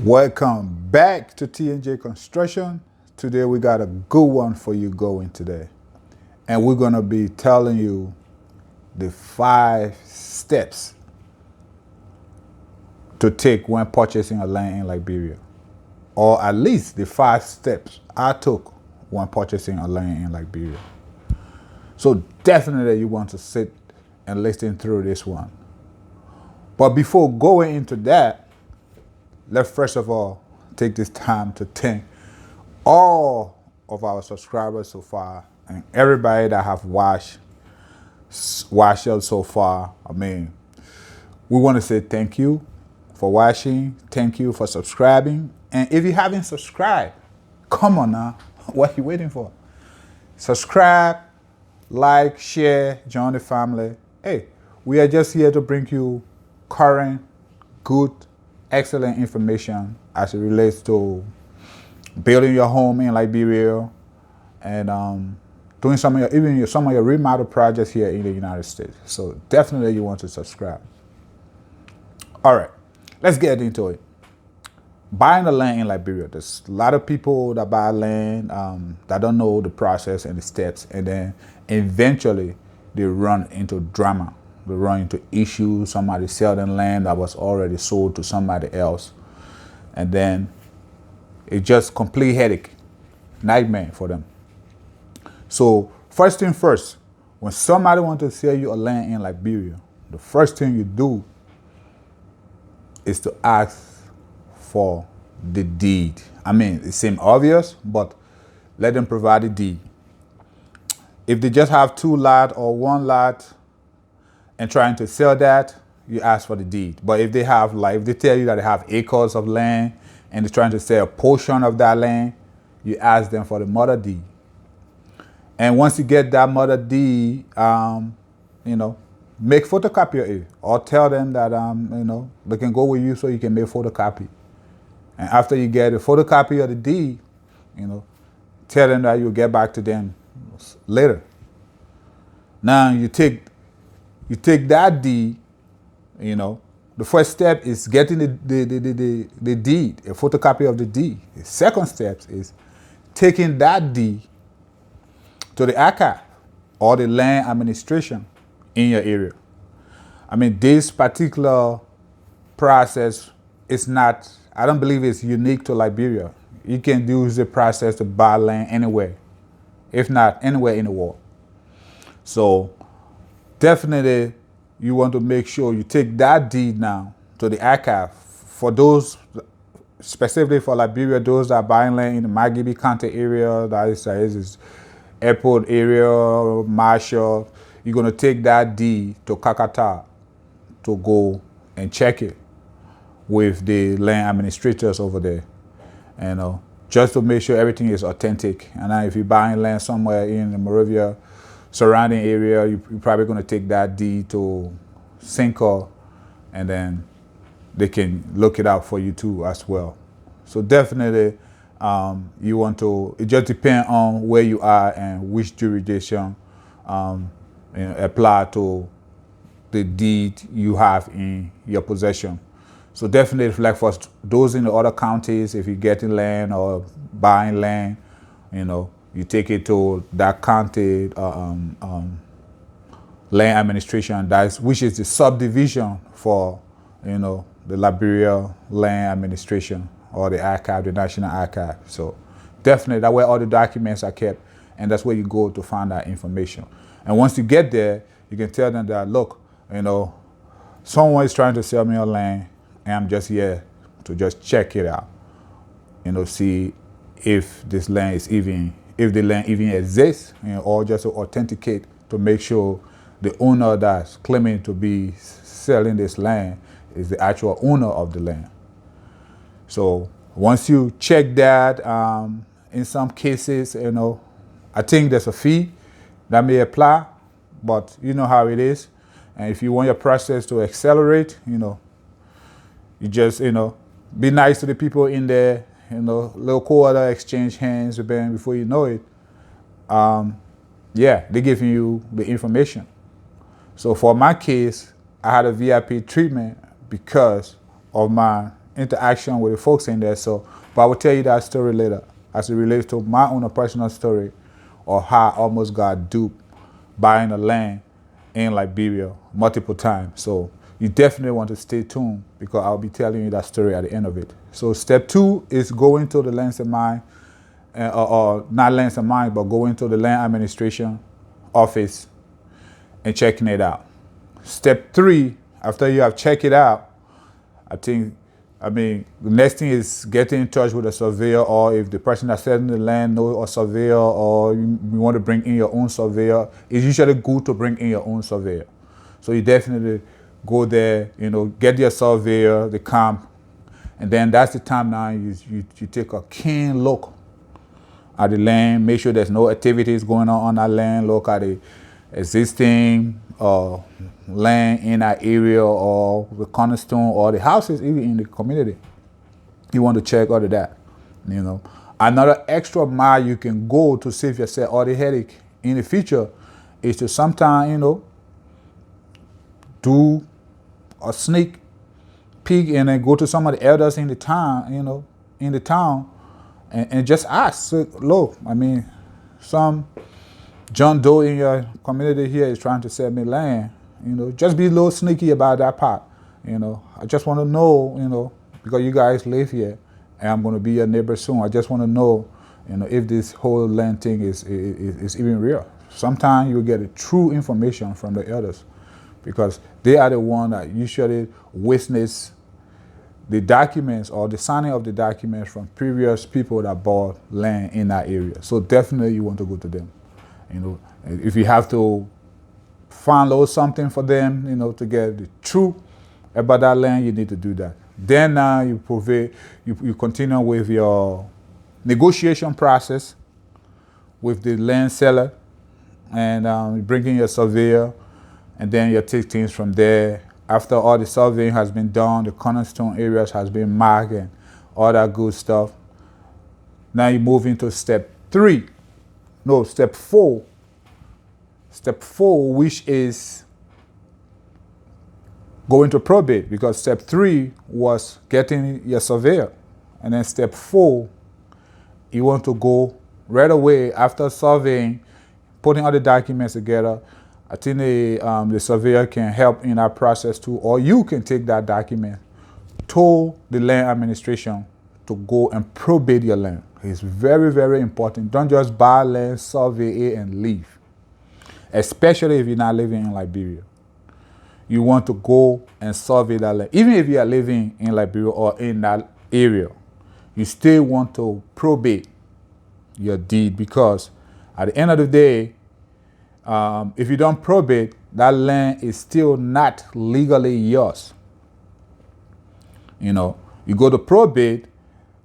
Welcome back to T&J Construction. Today we got a good one for you going today. And we're going to be telling you the 5 steps to take when purchasing a land in Liberia. Or at least the 5 steps I took when purchasing a land in Liberia. So definitely you want to sit and listen through this one. But before going into that, let's first of all take this time to thank all of our subscribers so far and everybody that have watched us so far. I mean, we want to say thank you for watching. Thank you for subscribing. And if you haven't subscribed, come on now. What are you waiting for? Subscribe, like, share, join the family. Hey, we are just here to bring you current, good, excellent information as it relates to building your home in Liberia and doing some of your remodel projects here in the United States. So definitely you want to subscribe. All right, let's get into it. Buying the land in Liberia. There's a lot of people that buy land that don't know the process and the steps, and then eventually they run into drama. They run into issues. Somebody sell them land that was already sold to somebody else, and then it's just complete headache, nightmare for them. So first thing first, when somebody wants to sell you a land in Liberia, the first thing you do is to ask for the deed. I mean, it seems obvious, but let them provide the deed. If they just have 2 lots or 1 lot and trying to sell that, you ask for the deed. But if they have, if they tell you that they have acres of land and they're trying to sell a portion of that land, you ask them for the mother deed. And once you get that mother deed, make photocopy of it, or tell them that they can go with you so you can make photocopy. And after you get a photocopy of the deed, tell them that you'll get back to them later. Now you take that deed. The first step is getting the deed, a photocopy of the deed. The second step is taking that deed to the archive or the land administration in your area. I mean, this particular process is not, I don't believe it's unique to Liberia. You can use the process to buy land anywhere, if not anywhere in the world. So definitely you want to make sure you take that deed now to the archive. For those, specifically for Liberia, those that are buying land in the Magibi County area, that is airport area, Marshall, you're going to take that deed to Kakata to go and check it with the land administrators over there, just to make sure everything is authentic. And now if you're buying land somewhere in the Moravia surrounding area, you're probably going to take that deed to Cinco, and then they can look it up for you too as well. So definitely you want to, it just depends on where you are and which jurisdiction apply to the deed you have in your possession. So definitely, like for those in the other counties, if you're getting land or buying land, you take it to that county land administration, which is the subdivision for the Liberia Land Administration or the archive, the National Archive. So definitely, that's where all the documents are kept, and that's where you go to find that information. And once you get there, you can tell them that, look, someone is trying to sell me a land, and I'm just here to just check it out, see if this land is if the land even exists, or just to authenticate to make sure the owner that's claiming to be selling this land is the actual owner of the land. So once you check that, in some cases, I think there's a fee that may apply, but you know how it is. And if you want your process to accelerate, you just, be nice to the people in there, little quarter, exchange hands with them before you know it. They're giving you the information. So for my case, I had a VIP treatment because of my interaction with the folks in there. So, but I will tell you that story later as it relates to my own personal story or how I almost got duped buying a land in Liberia multiple times. So you definitely want to stay tuned because I'll be telling you that story at the end of it. So step 2 is going to the lands and mine, or not lands and mine, but going to the land administration office and checking it out. Step 3, after you have checked it out, the next thing is getting in touch with a surveyor, or if the person that's selling the land knows a surveyor, or you want to bring in your own surveyor, it's usually good to bring in your own surveyor. So you definitely go there, get your surveyor, the camp, and then that's the time now you take a keen look at the land, make sure there's no activities going on that land, look at the existing land in that area or the cornerstone or the houses even in the community. You want to check all of that. Another extra mile you can go to save yourself all the headache in the future is to sometimes, do a sneak peek and then go to some of the elders in the town, and just ask. So, look, some John Doe in your community here is trying to sell me land. Just be a little sneaky about that part. I just want to know, because you guys live here and I'm going to be your neighbor soon. I just want to know, if this whole land thing is even real. Sometimes you get the true information from the elders because they are the one that usually witness the documents or the signing of the documents from previous people that bought land in that area. So definitely you want to go to them. If you have to find out something for them, to get the truth about that land, you need to do that. Then now you continue with your negotiation process with the land seller, and bring in your surveyor, and then you take things from there. After all the surveying has been done, the cornerstone areas has been marked and all that good stuff. Now you move into step 4. Step 4, which is going to probate, because step 3 was getting your surveyor. And then step 4, you want to go right away after surveying, putting all the documents together. I think the surveyor can help in that process too, or you can take that document to the land administration to go and probate your land. It's very, very important. Don't just buy land, survey it, and leave. Especially if you're not living in Liberia. You want to go and survey that land. Even if you are living in Liberia or in that area, you still want to probate your deed, because at the end of the day, if you don't probate, that land is still not legally yours. You go to probate,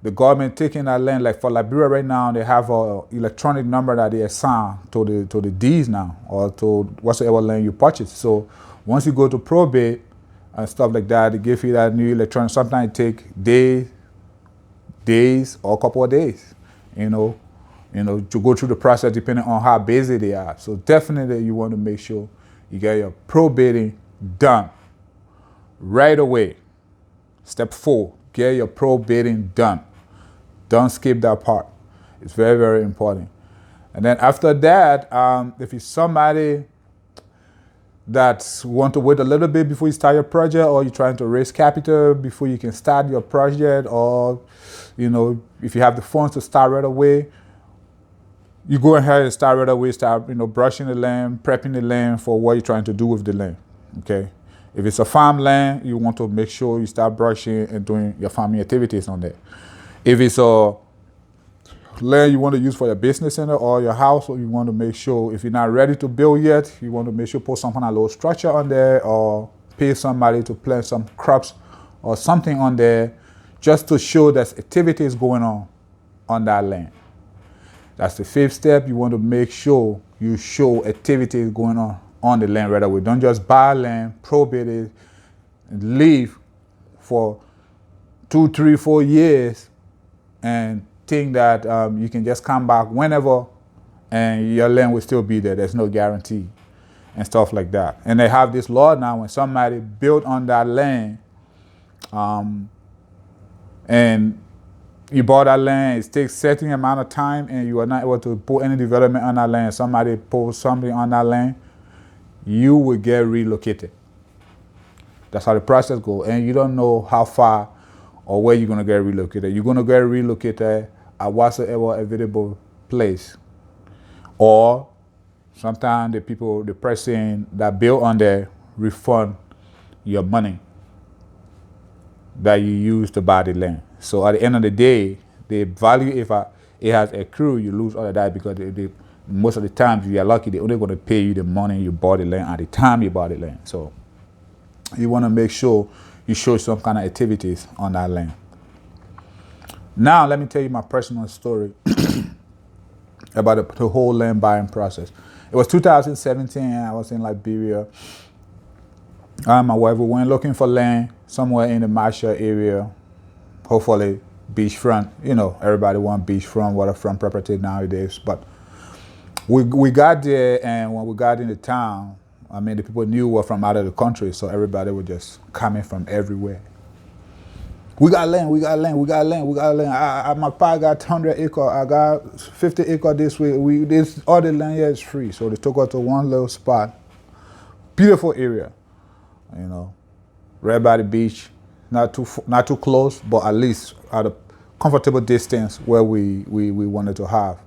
the government taking that land, like for Liberia right now, they have an electronic number that they assign to the deeds now, or to whatsoever land you purchase. So once you go to probate and stuff like that, they give you that new electronic. Sometimes it takes days or a couple of days, to go through the process depending on how busy they are. So definitely you want to make sure you get your probating done right away. Step 4, get your probating done. Don't skip that part. It's very, very important. And then after that, if you're somebody that want to wait a little bit before you start your project, or you're trying to raise capital before you can start your project, or, if you have the funds to start right away, you go ahead and start right away, brushing the land, prepping the land for what you're trying to do with the land, okay? If it's a farmland, you want to make sure you start brushing and doing your farming activities on there. If it's a land you want to use for your business center or your house, or you want to make sure, if you're not ready to build yet, you want to make sure put some kind of little structure on there, or pay somebody to plant some crops or something on there, just to show there's activities going on that land. That's the 5th step. You want to make sure you show activities going on the land right away. Don't just buy land, probate it, and leave for 2, 3, 4 years and think that you can just come back whenever and your land will still be there. There's no guarantee and stuff like that. And they have this law now, when somebody built on that land, and you bought that land, it takes certain amount of time and you are not able to put any development on that land, somebody put something on that land, you will get relocated. That's how the process goes. And you don't know how far or where you're going to get relocated. You're going to get relocated at whatsoever available place. Or sometimes the person that built on there refund your money that you use to buy the land. So at the end of the day, the value, if it has accrued, you lose all of that because most of the time, if you are lucky, they're only going to pay you the money you bought the land at the time you bought the land. So you want to make sure you show some kind of activities on that land. Now, let me tell you my personal story about the whole land buying process. It was 2017, I was in Liberia. My wife, we went looking for land somewhere in the Marshall area, hopefully beachfront. You know, everybody want beachfront, waterfront property nowadays. But we got there, and when we got into town, I mean, the people knew we were from out of the country, so everybody was just coming from everywhere. We got land, we got land, we got land, we got land. My pa got 100 acres, I got 50 acres this way. All the land here is free. So they took us to one little spot. Beautiful area, you know, right by the beach, not too close, but at least at a comfortable distance where we wanted to have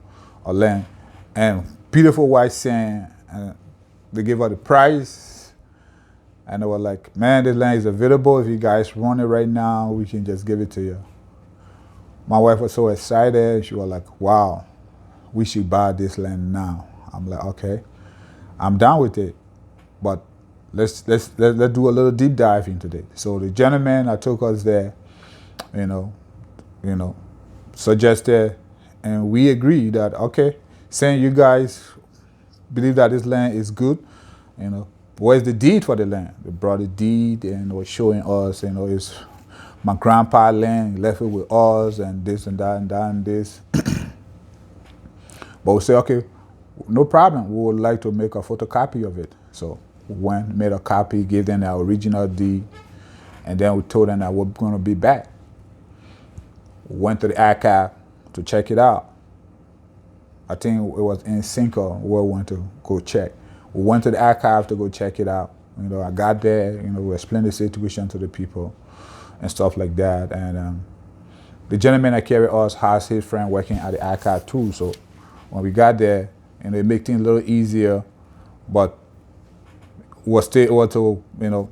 a land. And beautiful white sand. And they gave us the price. And they were like, man, this land is available. If you guys want it right now, we can just give it to you. My wife was so excited. She was like, wow, we should buy this land now. I'm like, okay, I'm down with it. But let's do a little deep dive into it. So the gentleman that took us there, you know, suggested, and we agreed that, okay, saying you guys believe that this land is good, you know, where's the deed for the land? They brought the deed and was showing us, you know, it's my grandpa land, he left it with us and this and that and that and this. But we say, okay, no problem. We would like to make a photocopy of it. So we went, made a copy, gave them our original deed, and then we told them that we're going to be back. We went to the archive to check it out. I think it was in Cinco where we went to go check. We went to the archive to go check it out. You know, I got there, you know, we explained the situation to the people and stuff like that. And the gentleman that carried us has his friend working at the archive too. So when we got there, you know, it made things a little easier, but we were still able to, you know,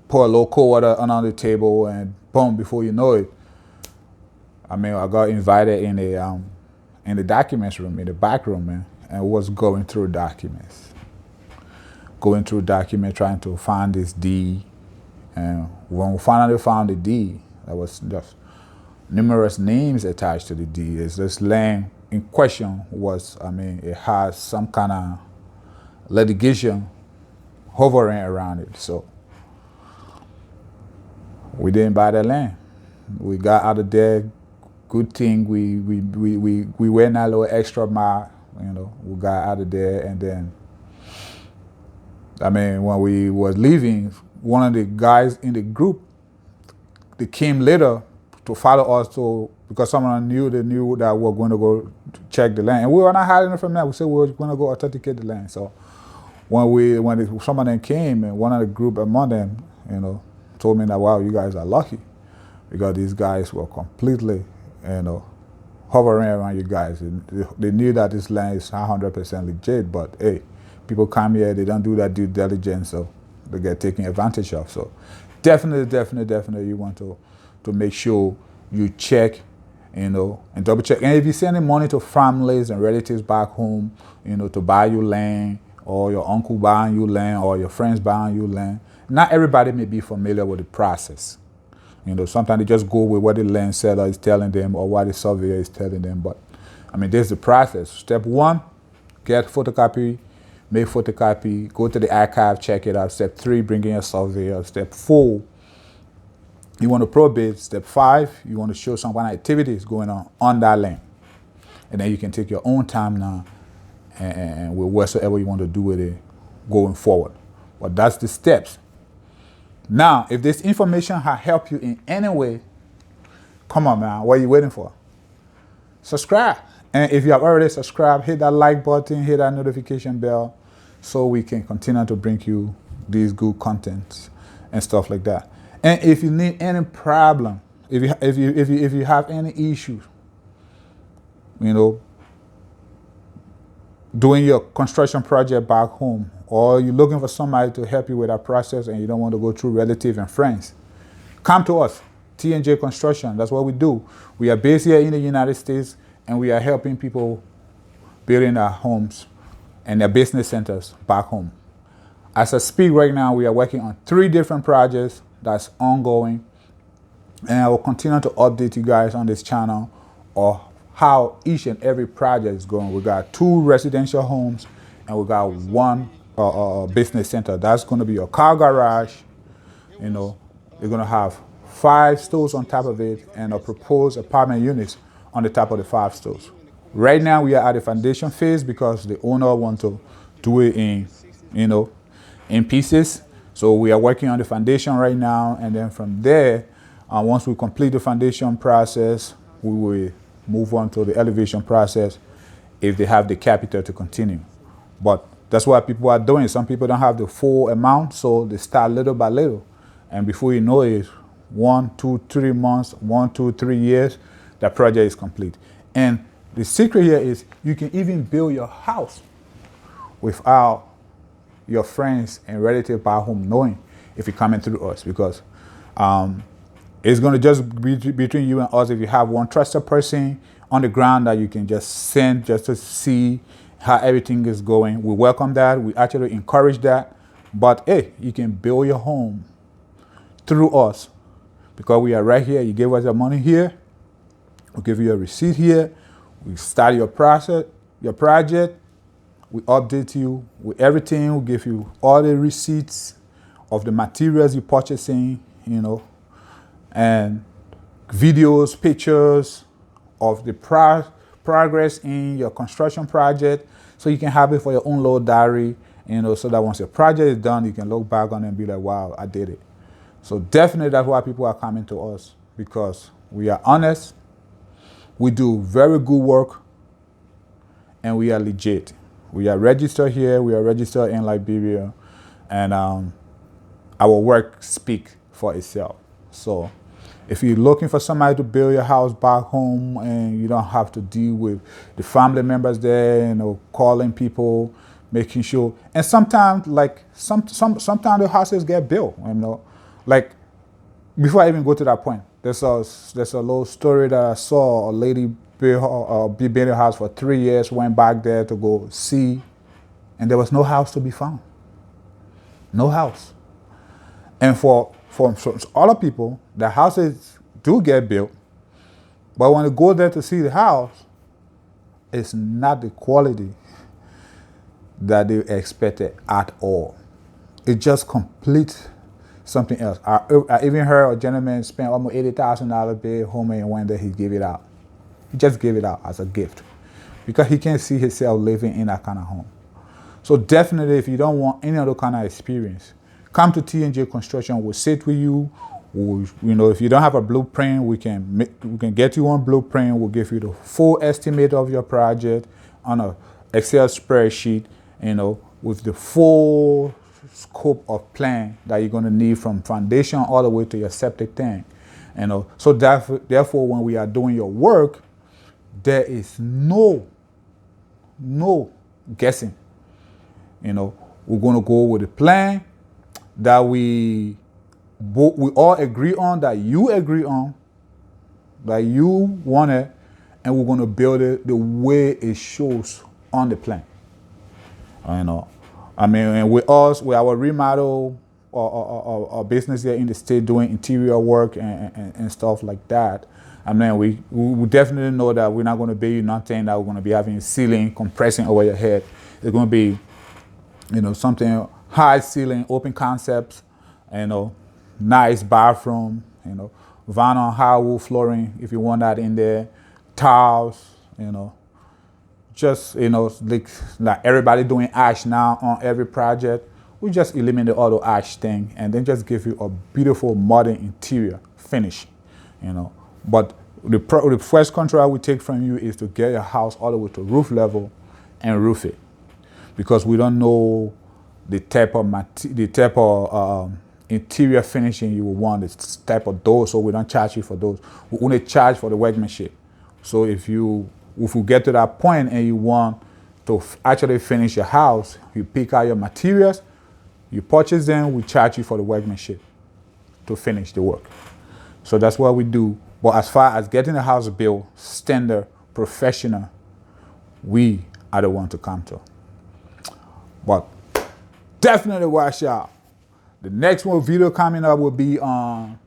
pour a little cold water on the table and boom, before you know it, I mean, I got invited in the documents room, in the back room, man, and was going through documents. Trying to find this deed. And when we finally found the deed, there was just numerous names attached to the deed. It's this land in question was, I mean, it has some kind of litigation hovering around it. So we didn't buy the land. We got out of there. Good thing we went a little extra mile, you know, we got out of there. And then, I mean, when we was leaving, one of the guys in the group, they came later to follow us because someone knew that we were going to go check the land. And we were not hiding from that. We said we were going to go authenticate the land. So when someone then came, and one of the group among them, you know, told me that, wow, you guys are lucky because these guys were completely, you know, hovering around you guys. And they knew that this land is 100% legit, but hey, people come here, they don't do that due diligence, so they get taken advantage of. So definitely you want to make sure you check, you know, and double check. And if you're sending money to families and relatives back home, you know, to buy you land, or your uncle buying you land, or your friends buying you land, not everybody may be familiar with the process. You know, sometimes they just go with what the land seller is telling them or what the surveyor is telling them. But, I mean, there's the process. Step 1, get photocopy, make photocopy, go to the archive, check it out. Step 3, bring in a surveyor. Step 4, you want to probate. Step 5, you want to show some kind of activities going on that land. And then you can take your own time now and with whatsoever you want to do with it going forward. But that's the steps. Now, if this information has helped you in any way, Come on, man. What are you waiting for? Subscribe. And if you have already subscribed, hit that like button, hit that notification bell so we can continue to bring you these good contents and stuff like that. And if you need any problem, if you have any issues, you know, doing your construction project back home, or you're looking for somebody to help you with that process and you don't want to go through relatives and friends, come to us, T&J Construction. That's what we do. We are based here in the United States, and we are helping people building their homes and their business centers back home. As I speak right now, we are working on 3 different projects that's ongoing, and I will continue to update you guys on this channel or how each and every project is going. We got 2 residential homes, and we got 1 business center. That's going to be a car garage. You know, they're going to have 5 stores on top of it and a proposed apartment units on the top of the 5 stores. Right now, we are at the foundation phase because the owner wants to do it in, you know, in pieces. So we are working on the foundation right now, and then from there, once we complete the foundation process, we will move on to the elevation process if they have the capital to continue. But that's what people are doing. Some people don't have the full amount, so they start little by little. And before you know it, 1, 2, 3 months, 1, 2, 3 years, that project is complete. And the secret here is you can even build your house without your friends and relatives back home knowing if you're coming through us, because it's going to just be between you and us. If you have one trusted person on the ground that you can just send just to see how everything is going, we welcome that. We actually encourage that. But hey, you can build your home through us because we are right here. You give us your money here. We'll give you a receipt here. We start your process, your project. We update you with everything. We give you all the receipts of the materials you're purchasing, you know, and videos, pictures of the progress in your construction project, so you can have it for your own little diary, you know, so that once your project is done, you can look back on it and be like, wow, I did it. So definitely that's why people are coming to us, because we are honest, we do very good work, and we are legit. We are registered here, we are registered in Liberia, and our work speaks for itself. So if you're looking for somebody to build your house back home and you don't have to deal with the family members there, you know, calling people, making sure, and sometimes like sometimes the houses get built, you know. Like before I even go to that point, there's a little story that I saw. A lady built a house for 3 years, went back there to go see, and there was no house to be found. No house. And for other people, the houses do get built, but when they go there to see the house, it's not the quality that they expected at all. It just complete something else. I even heard a gentleman spent almost $80,000 build home, and one day he gave it out. He just gave it out as a gift because he can't see himself living in that kind of home. So definitely, if you don't want any other kind of experience, come to T&J Construction. We'll sit with you. You know, if you don't have a blueprint, we can get you one blueprint. We'll give you the full estimate of your project on a Excel spreadsheet, you know, with the full scope of plan that you're going to need from foundation all the way to your septic tank. You know, so therefore, when we are doing your work, there is no guessing. You know, we're going to go with a plan that we all agree on, that you agree on, that you want it, and we're going to build it the way it shows on the plan. You know, I mean, and with us, with our remodel or business here in the state doing interior work and stuff like that, I mean, we definitely know that we're not going to build you nothing that we're going to be having ceiling compressing over your head. It's going to be, you know, something high ceiling, open concepts, you know, nice bathroom, you know, vinyl hardwood flooring if you want that in there, tiles, you know, just, you know, like everybody doing ash now on every project. We just eliminate all the ash thing and then just give you a beautiful modern interior finish, you know. But The first contract we take from you is to get your house all the way to roof level and roof it, because we don't know the type of interior finishing you will want, the type of doors, so we don't charge you for those. We only charge for the workmanship. So if we get to that point and you want to actually finish your house, you pick out your materials, you purchase them, we charge you for the workmanship to finish the work. So that's what we do. But as far as getting the house built, standard, professional, we are the one to come to. But definitely watch out. The next one video coming up will be on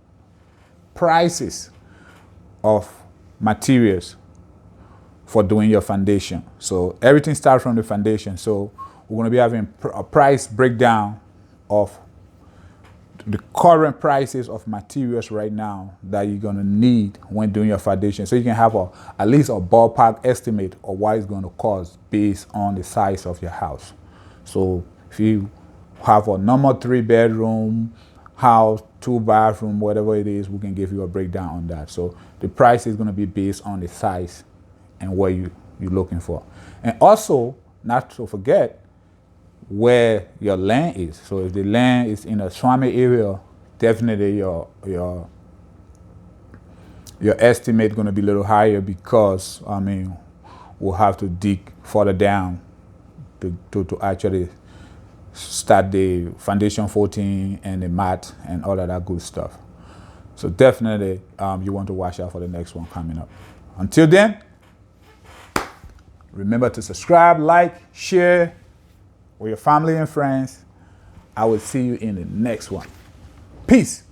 prices of materials for doing your foundation. So everything starts from the foundation. So we're going to be having a price breakdown of the current prices of materials right now that you're going to need when doing your foundation. So you can have at least a ballpark estimate of what it's going to cost based on the size of your house. So if you have a normal 3-bedroom house, 2-bathroom, whatever it is, we can give you a breakdown on that. So the price is going to be based on the size and what you're looking for. And also, not to forget, where your land is. So if the land is in a swammy area, definitely your estimate going to be a little higher, because we'll have to dig further down to actually start the foundation footing and the mat and all of that good stuff. So definitely you want to watch out for the next one coming up. Until then, remember to subscribe, like, share with your family and friends. I will see you in the next one. Peace.